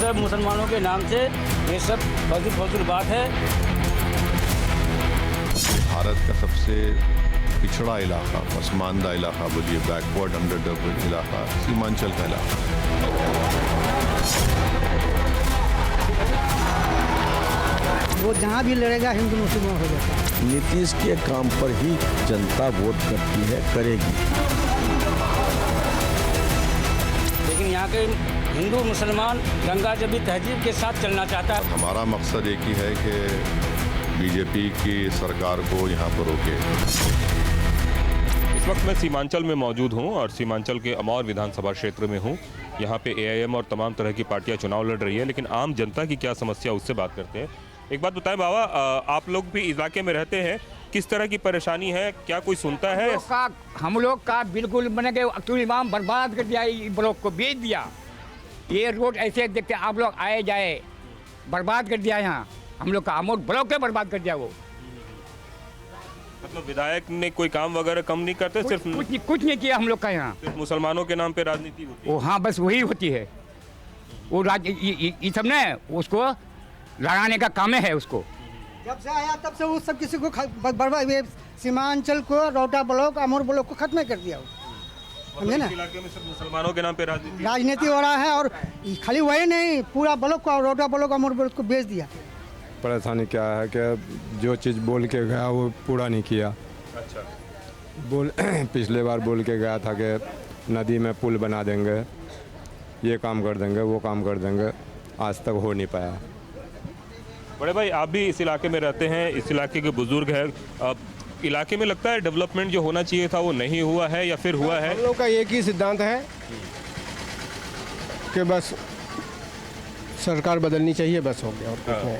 सब मुसलमानों के नाम से ये सब फजूल बात है। भारत का सबसे पिछड़ा इलाका, पसमानदा इलाका बोलिए, बैकवर्ड अंडर डेवलप्ड इलाका सीमांचल का इलाका। वो जहाँ भी लड़ेगा हिंदू मुस्लिम हो जाता है। नीतीश के काम पर ही जनता वोट करती है, करेगी। लेकिन यहाँ के हिंदू मुसलमान गंगा जबी तहजीब के साथ चलना चाहता है। हमारा मकसद एक ही है कि बीजेपी की सरकार को यहाँ पर रोके। इस वक्त मैं सीमांचल में मौजूद हूँ और सीमांचल के अमौर विधानसभा क्षेत्र में हूँ। यहाँ पे एआईएम और तमाम तरह की पार्टियाँ चुनाव लड़ रही है, लेकिन आम जनता की क्या समस्या उससे बात करते हैं। एक बात बताएं बाबा, आप लोग भी इलाके में रहते हैं, किस तरह की परेशानी है, क्या कोई सुनता है? हम लोग का बिल्कुल मैंने के अब्दुल इमाम बर्बाद कर दिया, ब्लॉक को बेच दिया। ये रोड ऐसे देखते आप लोग आए जाए, बर्बाद कर दिया। यहाँ हम लोग का अमोट ब्लॉक के बर्बाद कर दिया। वो मतलब विधायक ने कोई काम वगैरह कम नहीं करते, सिर्फ कुछ नहीं किया हम लोग का यहाँ। सिर्फ मुसलमानों के नाम पे राजनीति होती है। वो हाँ, बस वही होती है। वो ये सब ने उसको लड़ाने का काम है उसको। जब से आया तब से वो सब किसी को बर्बाद, सीमांचल को, रोटा ब्लॉक, अमोर ब्लॉक को खत्म कर दिया। समझे ना, इलाके में सिर्फ मुसलमानों के नाम पे राजनीति हो रहा है। और खाली वही नहीं, पूरा ब्लॉक को, रोटा ब्लॉक, अमोर ब्लॉक को बेच दिया। परेशानी क्या है कि जो चीज़ बोल के गया वो पूरा नहीं किया। अच्छा। पिछले बार बोल के गया था कि नदी में पुल बना देंगे, ये काम कर देंगे, वो काम कर देंगे, आज तक हो नहीं पाया। बड़े भाई, आप भी इस इलाके में रहते हैं, इस इलाके के बुजुर्ग हैं, इलाके में लगता है डेवलपमेंट जो होना चाहिए था वो नहीं हुआ है या फिर हुआ है? हम लोग का एक ही सिद्धांत है कि बस सरकार बदलनी चाहिए, बस हो गया और कुछ नहीं।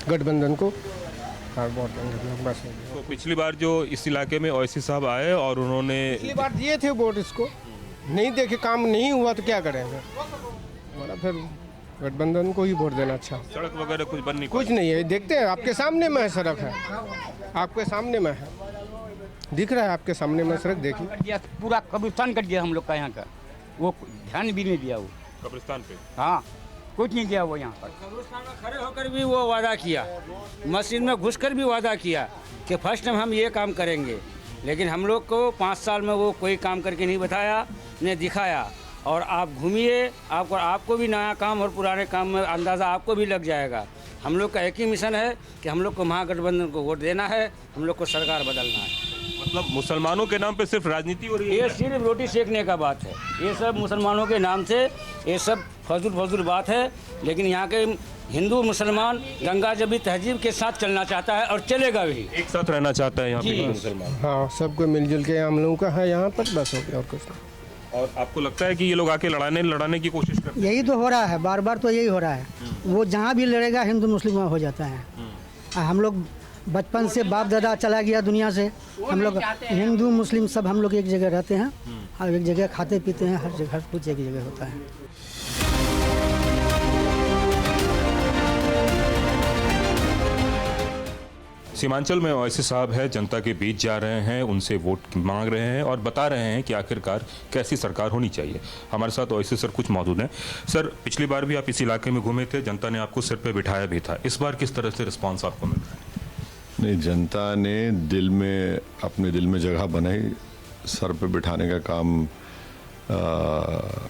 गठबंधन को वोट देंगे, बस हो गया। तो पिछली बार जो इस इलाके में ओवैसी साहब आए और उन्होंने पिछली बार दिए थे वोट, इसको नहीं देखे, काम नहीं हुआ तो क्या करेंगे। हमारा फिर गठबंधन को ही वोट देना। अच्छा, सड़क वगैरह कुछ बन नहीं, कुछ नहीं है, देखते हैं आपके सामने में है, सड़क है आपके सामने में है, दिख रहा है आपके सामने में सड़क, देखिए। पूरा कब्रिस्तान कर दिया हम लोग का यहाँ का, वो ध्यान भी नहीं दिया। वो कब्रिस्तान पे हाँ, कुछ नहीं किया वो यहाँ पर। कब्रिस्तान में खड़े होकर भी वो वादा किया, मस्जिद में घुसकर भी वादा किया कि फर्स्ट टाइम हम ये काम करेंगे। लेकिन हम लोग को 5 साल में वो कोई काम करके नहीं बताया, नहीं दिखाया। और आप घूमिए, आपको भी नया काम और पुराने काम में अंदाज़ा आपको भी लग जाएगा। हम लोग का एक ही मिशन है कि हम लोग को महागठबंधन को वोट देना है, हम लोग को सरकार बदलना है। मतलब मुसलमानों के नाम पे सिर्फ राजनीति हो रही है? ये सिर्फ रोटी सेकने का बात है। ये सब मुसलमानों के नाम से ये सब फजूल बात है। लेकिन यहाँ के हिंदू मुसलमान गंगा जबी तहजीब के साथ चलना चाहता है और चलेगा भी, एक साथ रहना चाहता है यहाँ पे मुसलमान। हाँ, सबको मिलजुल के हम लोगों का है यहाँ पर, बस हो गया और कुछ नहीं। और आपको लगता है कि ये लोग आके लड़ाने की कोशिश करते हैं? यही तो हो रहा है, बार बार तो यही हो रहा है। वो जहाँ भी लड़ेगा हिंदू मुस्लिम हो जाता है। हम लोग बचपन से बाप दादा चला गया दुनिया से, हम लोग हिंदू मुस्लिम सब हम लोग एक जगह रहते हैं और एक जगह खाते पीते हैं, हर जगह कुछ एक जगह होता है। सीमांचल में ओवैसी साहब है, जनता के बीच जा रहे हैं, उनसे वोट मांग रहे हैं और बता रहे हैं कि आखिरकार कैसी सरकार होनी चाहिए। हमारे साथ ओवैसी सर कुछ मौजूद हैं। सर, पिछली बार भी आप इस इलाके में घूमे थे, जनता ने आपको सिर पे बिठाया भी था, इस बार किस तरह से रिस्पांस आपको मिल रहा है? नहीं, जनता ने अपने दिल में जगह बनाई। सर पे बिठाने का काम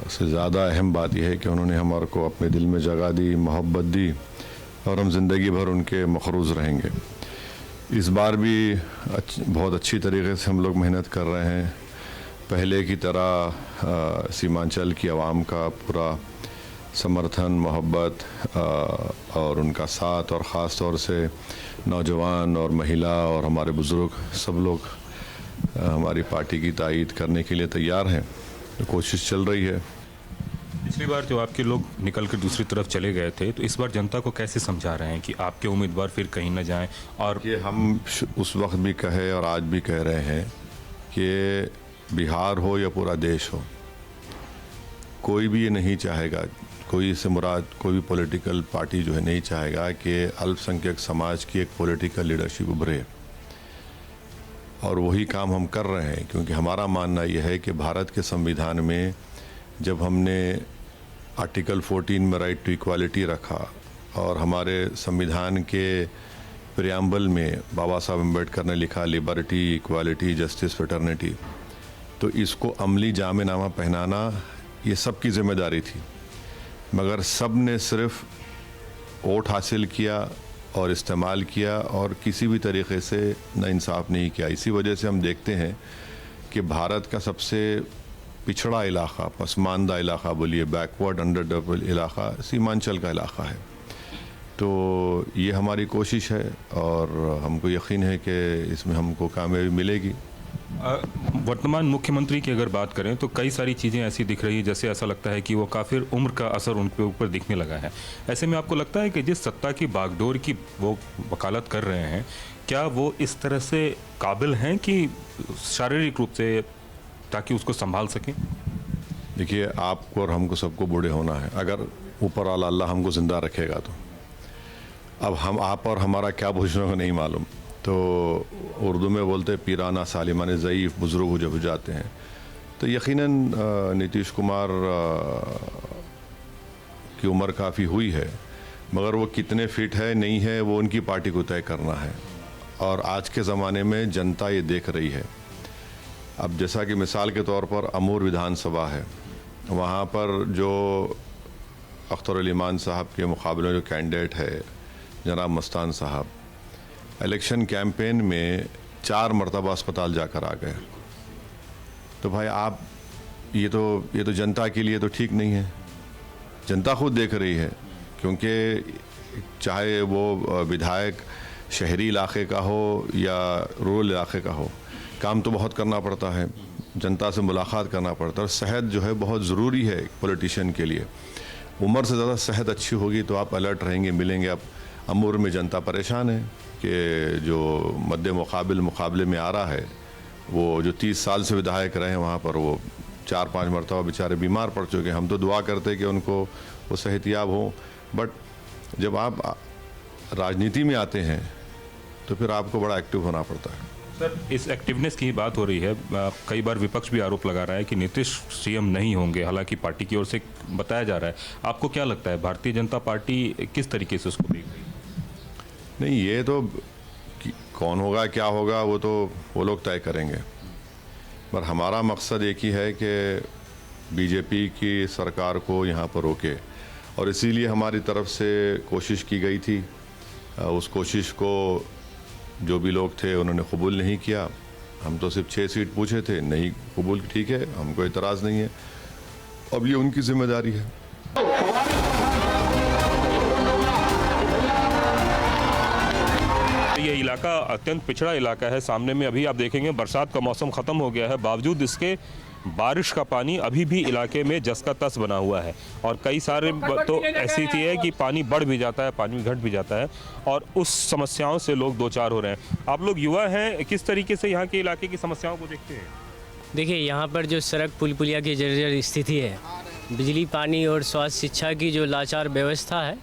से ज़्यादा अहम बात यह है कि उन्होंने हमारे को अपने दिल में जगह दी, मोहब्बत दी और हम ज़िंदगी भर उनके मखरूज़ रहेंगे। इस बार भी बहुत अच्छी तरीके से हम लोग मेहनत कर रहे हैं। पहले की तरह सीमांचल की आवाम का पूरा समर्थन, मोहब्बत और उनका साथ, और ख़ास तौर से नौजवान और महिला और हमारे बुज़ुर्ग सब लोग हमारी पार्टी की तायीद करने के लिए तैयार हैं। कोशिश चल रही है। पिछली बार जो आपके लोग निकल कर दूसरी तरफ चले गए थे, तो इस बार जनता को कैसे समझा रहे हैं कि आपके उम्मीदवार फिर कहीं न जाएं? और ये हम उस वक्त भी कहे और आज भी कह रहे हैं कि बिहार हो या पूरा देश हो, कोई भी ये नहीं चाहेगा, कोई इससे मुराद कोई भी पॉलिटिकल पार्टी जो है नहीं चाहेगा कि अल्पसंख्यक समाज की एक पॉलिटिकल लीडरशिप उभरे। और वही काम हम कर रहे हैं, क्योंकि हमारा मानना यह है कि भारत के संविधान में जब हमने आर्टिकल 14 में राइट टू इक्वालिटी रखा और हमारे संविधान के प्रियम्बल में बाबा साहब अम्बेडकर ने लिखा लिबर्टी, इक्वालिटी, जस्टिस, फ्रेटर्निटी, तो इसको अमली जामेनामा पहनाना ये सबकी जिम्मेदारी थी, मगर सब ने सिर्फ वोट हासिल किया और इस्तेमाल किया और किसी भी तरीक़े से नाइंसाफ़ नहीं किया। इसी वजह से हम देखते हैं कि भारत का सबसे पिछड़ा इलाक़ा, पसमानदा इलाक़ा बोलिए, बैकवर्ड अंडर डेवलप्ड इलाक़ा सीमांचल का इलाक़ा है। तो ये हमारी कोशिश है और हमको यकीन है कि इसमें हमको कामयाबी मिलेगी। वर्तमान मुख्यमंत्री की अगर बात करें तो कई सारी चीज़ें ऐसी दिख रही है जैसे ऐसा लगता है कि वो काफ़ी उम्र का असर उनके ऊपर दिखने लगा है। ऐसे में आपको लगता है कि जिस सत्ता की बागडोर की वो वकालत कर रहे हैं, क्या वो इस तरह से काबिल हैं कि शारीरिक रूप से, ताकि उसको संभाल सकें? देखिए, आपको और हमको सबको बूढ़े होना है, अगर ऊपर वाला अल्लाह हमको ज़िंदा रखेगा तो। अब हम आप और हमारा क्या भविष्य को नहीं मालूम। तो उर्दू में बोलते पीराना सालिमान ज़ईफ़, बुज़ुर्ग जब हो जाते हैं, तो यकीनन नीतीश कुमार की उम्र काफ़ी हुई है, मगर वो कितने फिट है नहीं है वो उनकी पार्टी को तय करना है और आज के ज़माने में जनता ये देख रही है। अब जैसा कि मिसाल के तौर पर अमूर विधानसभा है, वहाँ पर जो अख्तर अली मान साहब के मुकाबले में जो कैंडिडेट है जनाब मस्तान साहब, इलेक्शन कैंपेन में 4 मरतबा अस्पताल जाकर आ गए। तो भाई आप ये तो जनता के लिए तो ठीक नहीं है। जनता खुद देख रही है, क्योंकि चाहे वो विधायक शहरी इलाके का हो या रूरल इलाके का हो, काम तो बहुत करना पड़ता है, जनता से मुलाकात करना पड़ता है। और सेहत जो है बहुत ज़रूरी है पॉलिटिशियन के लिए। उम्र से ज़्यादा सेहत अच्छी होगी तो आप अलर्ट रहेंगे, मिलेंगे। अब अमूर में जनता परेशान है कि जो मद्दे मुकाबले में आ रहा है, वो जो 30 साल से विधायक रहे हैं वहाँ पर वो 4-5 मरतबा बेचारे बीमार पड़ चुके हैं। हम तो दुआ करते हैं कि उनको वो सेहतियाब हों, बट जब आप राजनीति में आते हैं तो फिर आपको बड़ा एक्टिव होना पड़ता है। सर, इस एक्टिवनेस की बात हो रही है, कई बार विपक्ष भी आरोप लगा रहा है कि नीतीश सीएम नहीं होंगे, हालांकि पार्टी की ओर से बताया जा रहा है। आपको क्या लगता है भारतीय जनता पार्टी किस तरीके से उसको देख रही है? नहीं, ये तो कौन होगा क्या होगा वो लोग तय करेंगे, पर हमारा मकसद एक ही है कि बीजेपी की सरकार को यहाँ पर रोके, और इसीलिए हमारी तरफ से कोशिश की गई थी। उस कोशिश को जो भी लोग थे उन्होंने कबूल नहीं किया। हम तो सिर्फ 6 सीट पूछे थे, नहीं कबूल, ठीक है, हमको एतराज़ नहीं है। अब ये उनकी जिम्मेदारी है। ये इलाका अत्यंत पिछड़ा इलाका है। सामने में अभी आप देखेंगे बरसात का मौसम ख़त्म हो गया है, बावजूद इसके बारिश का पानी अभी भी इलाके में जस का तस बना हुआ है। और कई सारे तो ऐसी थी है कि पानी बढ़ भी जाता है, पानी घट भी जाता है, और उस समस्याओं से लोग दो चार हो रहे हैं। आप लोग युवा हैं, किस तरीके से यहाँ के इलाके की समस्याओं को देखते हैं? देखिए, यहाँ पर जो सड़क पुल पुलिया की जर्जर स्थिति है, बिजली पानी और स्वास्थ्य शिक्षा की जो लाचार व्यवस्था है,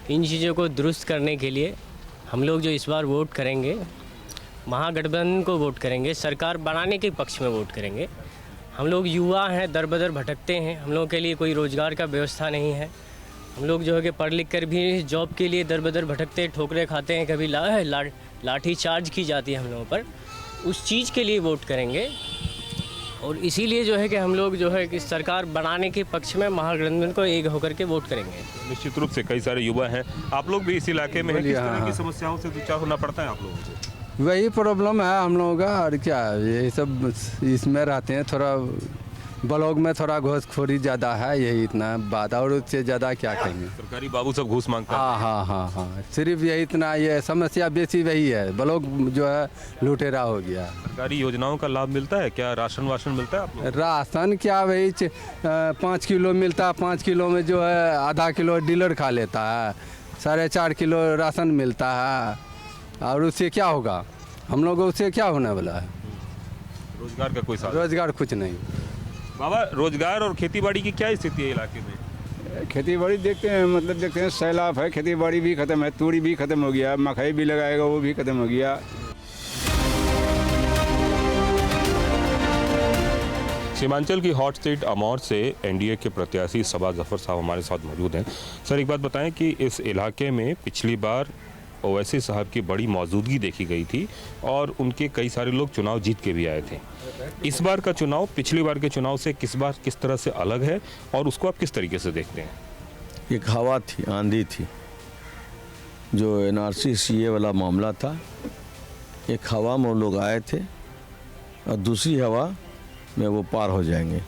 इन चीज़ों को दुरुस्त करने के लिए हम लोग जो इस बार वोट करेंगे, महागठबंधन को वोट करेंगे, सरकार बनाने के पक्ष में वोट करेंगे। हम लोग युवा हैं, दर बदर भटकते हैं, हम लोगों के लिए कोई रोज़गार का व्यवस्था नहीं है। हम लोग जो है कि पढ़ लिख कर भी जॉब के लिए दर बदर भटकते, ठोकरे खाते हैं, कभी लाठी चार्ज की जाती है हम लोगों पर। उस चीज़ के लिए वोट करेंगे, और इसीलिए जो है कि हम लोग जो है कि सरकार बनाने के पक्ष में महागठबंधन को एक होकर के वोट करेंगे। निश्चित रूप से कई सारे युवा हैं, आप लोग भी इस इलाके में हैं, किस तरह की समस्याओं से दो चार होना पड़ता है आप लोगों को? वही प्रॉब्लम है हम लोगों का, और क्या यही सब इसमें रहते हैं। थोड़ा ब्लॉक में थोड़ा घूसखोरी ज़्यादा है, यही इतना बात, और उससे ज़्यादा क्या कहेंगे। सरकारी बाबू सब घूस मांगता है। हाँ, सिर्फ यही इतना, ये समस्या बेसी वही है, ब्लॉक जो है लुटेरा हो गया। सरकारी योजनाओं का लाभ मिलता है क्या? राशन वाशन मिलता है आप लोग? राशन क्या, वही 5 किलो मिलता है, 5 किलो में जो है आधा किलो डीलर खा लेता है, 4.5 किलो राशन मिलता है, और उससे क्या होगा? हम लोग उससे क्या होने वाला है? रोजगार का कोई साधन? रोजगार कुछ नहीं। बाबा, रोजगार और खेतीबाड़ी की क्या स्थिति है इलाके में? खेती-बाड़ी देखते हैं सैलाब है, खेती-बाड़ी भी ख़त्म है, तूड़ी भी ख़त्म हो गया, मकई भी लगाएगा वो भी ख़त्म हो गया। सीमांचल की हॉट सीट अमौर से एनडीए के प्रत्याशी सबा जफर साहब हमारे साथ मौजूद हैं। सर, एक बात बताएं कि इस इलाके में पिछली बार ओवैसी साहब की बड़ी मौजूदगी देखी गई थी और उनके कई सारे लोग चुनाव जीत के भी आए थे। इस बार का चुनाव पिछली बार के चुनाव से किस तरह से अलग है और उसको आप किस तरीके से देखते हैं? एक हवा थी, आंधी थी, जो एनआरसी सीए वाला मामला था। एक हवा में लोग आए थे और दूसरी हवा में वो पार हो जाएंगे।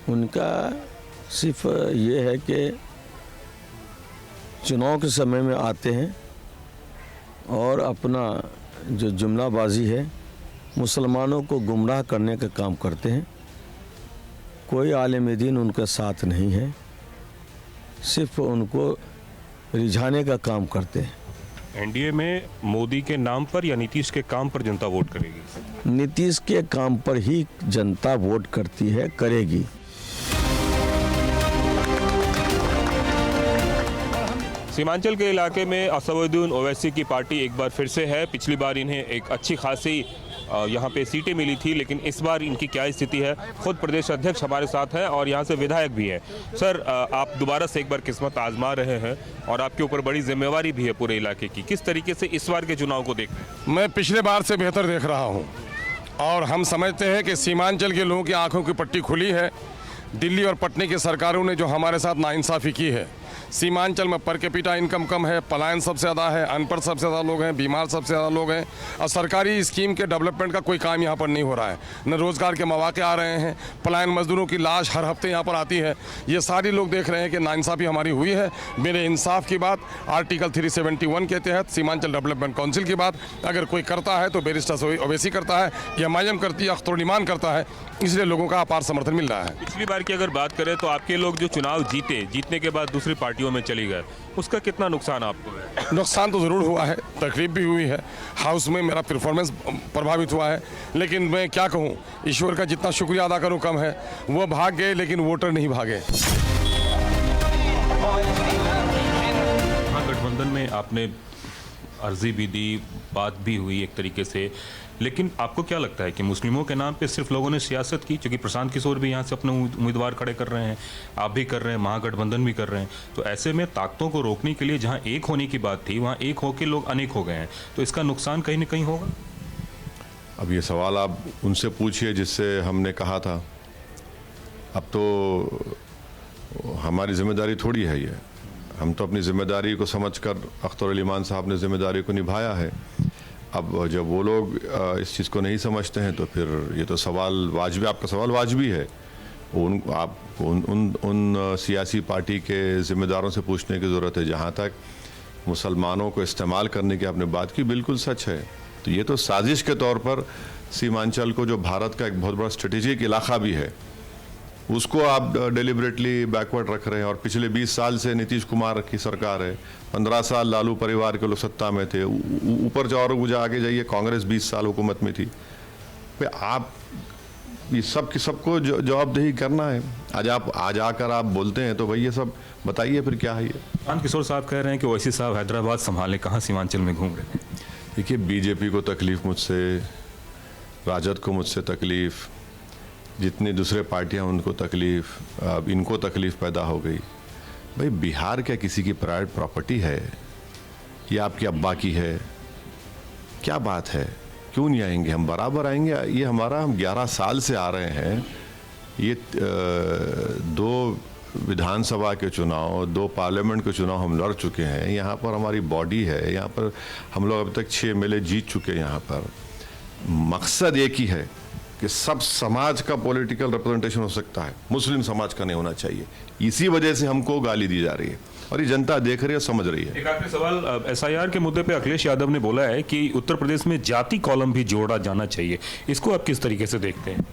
उनका सिर्फ ये है कि चुनाव के समय में आते हैं और अपना जो जुमलाबाजी है मुसलमानों को गुमराह करने का काम करते हैं। कोई आलिम दीन उनका साथ नहीं है, सिर्फ उनको रिझाने का काम करते हैं। एनडीए में मोदी के नाम पर या नीतीश के काम पर जनता वोट करेगी? नीतीश के काम पर ही जनता वोट करती है, करेगी। सीमांचल के इलाके में असदुद्दीन ओवैसी की पार्टी एक बार फिर से है। पिछली बार इन्हें एक अच्छी खासी यहाँ पे सीटें मिली थी, लेकिन इस बार इनकी क्या स्थिति है? खुद प्रदेश अध्यक्ष हमारे साथ हैं और यहाँ से विधायक भी हैं। सर, आप दोबारा से एक बार किस्मत आजमा रहे हैं और आपके ऊपर बड़ी जिम्मेवारी भी है पूरे इलाके की। किस तरीके से इस बार के चुनाव को देख रहे हैं? मैं पिछले बार से बेहतर देख रहा हूँ और हम समझते हैं कि सीमांचल के लोगों की आंखों की पट्टी खुली है। दिल्ली और पटना की सरकारों ने जो हमारे साथ नाइंसाफ़ी की है, सीमांचल में पर कैपिटा इनकम कम है, पलायन सबसे ज़्यादा है, अनपढ़ सबसे ज़्यादा लोग हैं, बीमार सबसे ज़्यादा लोग हैं और सरकारी स्कीम के डेवलपमेंट का कोई काम यहाँ पर नहीं हो रहा है। न रोज़गार के मौके आ रहे हैं, पलायन मजदूरों की लाश हर हफ्ते यहाँ पर आती है। ये सारी लोग देख रहे हैं कि नाइंसाफ़ी हमारी हुई है। मेरे इंसाफ की बात आर्टिकल 371 के तहत सीमांचल डेवलपमेंट काउंसिल की बात अगर कोई करता है तो बैरिस्टर ओवैसी करता है, एमआईएम करती है, अख्तर ईमान करता है, इसलिए लोगों का अपार समर्थन मिल रहा है। पिछली बार की अगर बात करें तो आपके लोग जो चुनाव जीतने के बाद दूसरी पार्टियों में चली गए, उसका कितना नुकसान आपको है? नुकसान तो ज़रूर हुआ है, तकलीफ भी हुई है, हाउस में मेरा परफॉर्मेंस प्रभावित हुआ है, लेकिन मैं क्या कहूँ, ईश्वर का जितना शुक्रिया अदा करूँ कम है। वो भाग गए लेकिन वोटर नहीं भागे। गठबंधन में आपने अर्जी भी दी, बात भी हुई एक तरीके से, लेकिन आपको क्या लगता है कि मुस्लिमों के नाम पे सिर्फ लोगों ने सियासत की? क्योंकि प्रशांत किशोर भी यहाँ से अपने उम्मीदवार खड़े कर रहे हैं, आप भी कर रहे हैं, महागठबंधन भी कर रहे हैं, तो ऐसे में ताकतों को रोकने के लिए जहाँ एक होने की बात थी वहाँ एक होकर लोग अनेक हो गए हैं, तो इसका नुकसान कहीं ना कहीं होगा। अब ये सवाल आप उनसे पूछिए जिससे हमने कहा था। अब तो हमारी जिम्मेदारी थोड़ी है ये, हम तो अपनी जिम्मेदारी को समझकर अख्तर ईमान साहब ने जिम्मेदारी को निभाया है। अब जब वो लोग इस चीज़ को नहीं समझते हैं तो फिर ये तो सवाल वाजिब, आपका सवाल वाजिबी है। उन सियासी पार्टी के ज़िम्मेदारों से पूछने की ज़रूरत है। जहाँ तक मुसलमानों को इस्तेमाल करने की आपने बात की, बिल्कुल सच है। तो ये तो साजिश के तौर पर सीमांचल को, जो भारत का एक बहुत बड़ा स्ट्रेटेजिक इलाका भी है, उसको आप डेलिबरेटली बैकवर्ड रख रहे हैं। और पिछले 20 साल से नीतीश कुमार की सरकार है, 15 साल लालू परिवार के लोग सत्ता में थे, ऊपर जाओ और मुझे आगे जाइए, कांग्रेस 20 साल हुकूमत में थी। फिर आप ये सबको जवाबदेही करना है। आज आकर आप बोलते हैं तो भाई ये सब बताइए फिर क्या है ये। प्रशांत किशोर साहब कह रहे हैं कि ओवैसी साहब हैदराबाद संभालने, कहाँ सीमांचल में घूम रहे हैं। देखिए, बीजेपी को तकलीफ मुझसे, राजद को मुझसे तकलीफ, जितनी दूसरे पार्टियां उनको तकलीफ, अब इनको तकलीफ पैदा हो गई। भाई बिहार क्या किसी की प्राइवेट प्रॉपर्टी है? ये आपके अब्बा की है? क्या बात है? क्यों नहीं आएंगे? हम बराबर आएंगे। ये हमारा, हम 11 साल से आ रहे हैं। ये 2 विधानसभा के चुनाव, 2 पार्लियामेंट के चुनाव हम लड़ चुके हैं। यहाँ पर हमारी बॉडी है, यहाँ पर हम लोग अभी तक 6 MLA जीत चुके हैं। यहाँ पर मकसद एक ही है कि सब समाज का पॉलिटिकल रिप्रेजेंटेशन हो सकता है, मुस्लिम समाज का नहीं होना चाहिए। इसी वजह से हमको गाली दी जा रही है और ये जनता देख रही है, समझ रही है। एक आखिरी सवाल, एसआईआर के मुद्दे पे अखिलेश यादव ने बोला है कि उत्तर प्रदेश में जाति कॉलम भी जोड़ा जाना चाहिए, इसको आप किस तरीके से देखते हैं?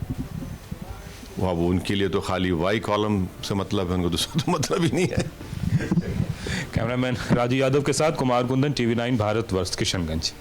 अब उनके लिए तो खाली वाई कॉलम से मतलब है, उनको दूसरा तो मतलब ही नहीं है। कैमरामैन राजू यादव के साथ कुमार कुंदन, TV9 भारतवर्ष, किशनगंज।